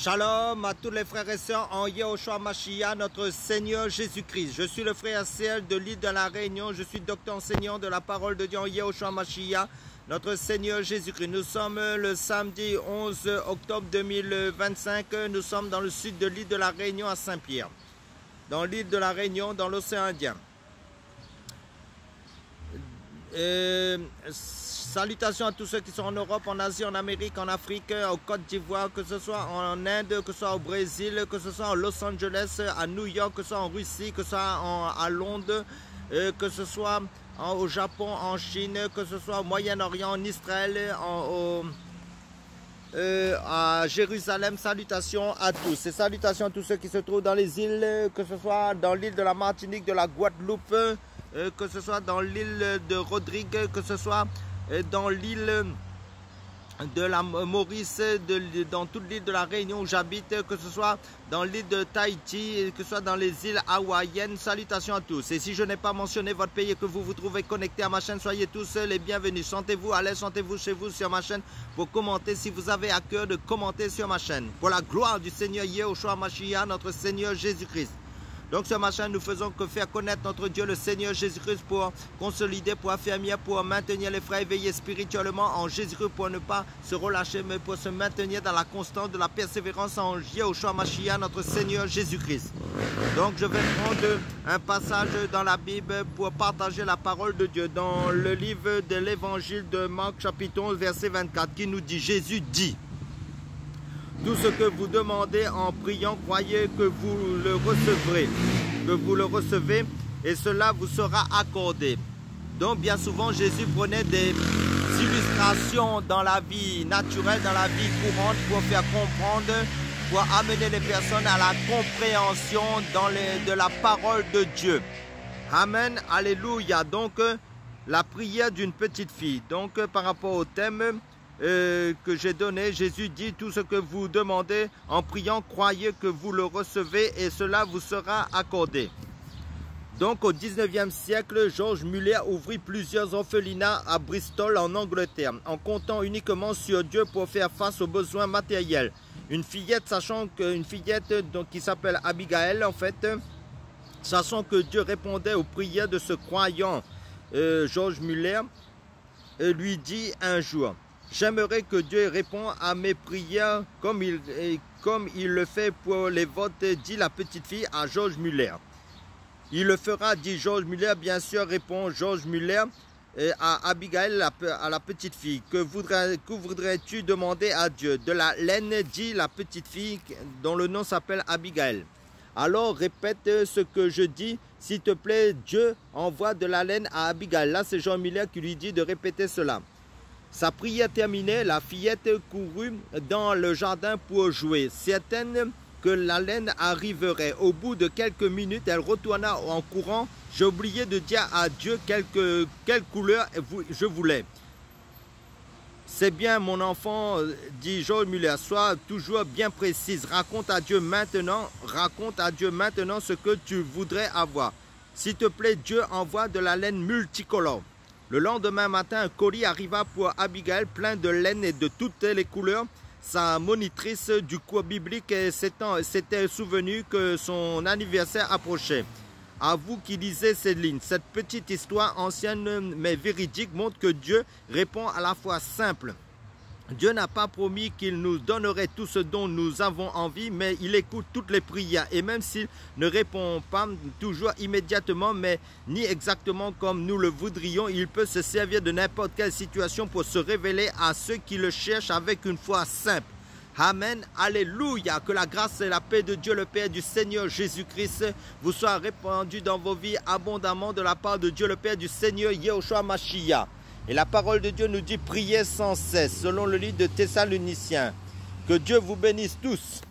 Shalom à tous les frères et sœurs en Yehoshua Mashiach, notre Seigneur Jésus-Christ. Je suis le frère Ciel de l'île de la Réunion. Je suis docteur enseignant de la parole de Dieu en Yehoshua Mashiach, notre Seigneur Jésus-Christ. Nous sommes le samedi 11 octobre 2025. Nous sommes dans le sud de l'île de la Réunion à Saint-Pierre. Dans l'île de la Réunion, dans l'océan Indien. Salutations à tous ceux qui sont en Europe, en Asie, en Amérique, en Afrique, au Côte d'Ivoire, que ce soit en Inde, que ce soit au Brésil, que ce soit en Los Angeles, à New York, que ce soit en Russie, que ce soit à Londres, que ce soit au Japon, en Chine, que ce soit au Moyen-Orient, en Israël, à Jérusalem. Salutations à tous et salutations à tous ceux qui se trouvent dans les îles, que ce soit dans l'île de la Martinique, de la Guadeloupe, que ce soit dans l'île de Rodrigue, que ce soit dans l'île de la Maurice, dans toute l'île de la Réunion où j'habite, que ce soit dans l'île de Tahiti, que ce soit dans les îles hawaïennes. Salutations à tous. Et si je n'ai pas mentionné votre pays et que vous vous trouvez connecté à ma chaîne, soyez tous les bienvenus. Sentez-vous à l'aise, sentez-vous chez vous sur ma chaîne pour commenter si vous avez à cœur de commenter sur ma chaîne. Pour la gloire du Seigneur Yehoshua Mashiach, notre Seigneur Jésus-Christ. Donc sur ma chaîne, nous faisons que faire connaître notre Dieu, le Seigneur Jésus-Christ, pour consolider, pour affermir, pour maintenir les frères éveillés spirituellement en Jésus-Christ, pour ne pas se relâcher, mais pour se maintenir dans la constance de la persévérance en Yehoshua Mashiach, notre Seigneur Jésus-Christ. Donc je vais prendre un passage dans la Bible pour partager la parole de Dieu dans le livre de l'évangile de Marc, chapitre 11, verset 24, qui nous dit, Jésus dit, tout ce que vous demandez en priant, croyez que vous le recevrez, et cela vous sera accordé. Donc bien souvent, Jésus prenait des illustrations dans la vie naturelle, dans la vie courante, pour faire comprendre, pour amener les personnes à la compréhension de la parole de Dieu. Amen, alléluia. Donc, la prière d'une petite fille. Donc, par rapport au thème que j'ai donné, Jésus dit, tout ce que vous demandez en priant, croyez que vous le recevez et cela vous sera accordé. Donc au 19e siècle, George Muller ouvrit plusieurs orphelinats à Bristol en Angleterre, en comptant uniquement sur Dieu pour faire face aux besoins matériels. Une fillette, qui s'appelle Abigail, en fait, sachant que Dieu répondait aux prières de ce croyant, George Muller lui dit un jour, j'aimerais que Dieu réponde à mes prières comme il le fait pour les votes, dit la petite fille à George Muller. Il le fera, dit George Muller, bien sûr, répond George Muller à Abigail, à la petite fille. Que voudrais-tu demander à Dieu? De la laine, dit la petite fille, dont le nom s'appelle Abigail. Alors répète ce que je dis, s'il te plaît, Dieu envoie de la laine à Abigail. Là, c'est George Muller qui lui dit de répéter cela. Sa prière terminée, la fillette courut dans le jardin pour jouer, certaine que la laine arriverait. Au bout de quelques minutes, elle retourna en courant. J'ai oublié de dire à Dieu quelle couleur je voulais. C'est bien, mon enfant, dit George Muller, sois toujours bien précise. Raconte à Dieu maintenant ce que tu voudrais avoir. S'il te plaît, Dieu envoie de la laine multicolore. Le lendemain matin, un colis arriva pour Abigail plein de laine et de toutes les couleurs. Sa monitrice du cours biblique s'était souvenue que son anniversaire approchait. À vous qui lisez ces lignes, cette petite histoire ancienne mais véridique montre que Dieu répond à la fois simple. Dieu n'a pas promis qu'il nous donnerait tout ce dont nous avons envie, mais il écoute toutes les prières. Et même s'il ne répond pas toujours immédiatement, mais ni exactement comme nous le voudrions, il peut se servir de n'importe quelle situation pour se révéler à ceux qui le cherchent avec une foi simple. Amen, alléluia, que la grâce et la paix de Dieu le Père, du Seigneur Jésus-Christ vous soient répandues dans vos vies abondamment de la part de Dieu le Père, du Seigneur Yehoshua Mashiach. Et la parole de Dieu nous dit, priez sans cesse, selon le livre de Thessaloniciens. Que Dieu vous bénisse tous.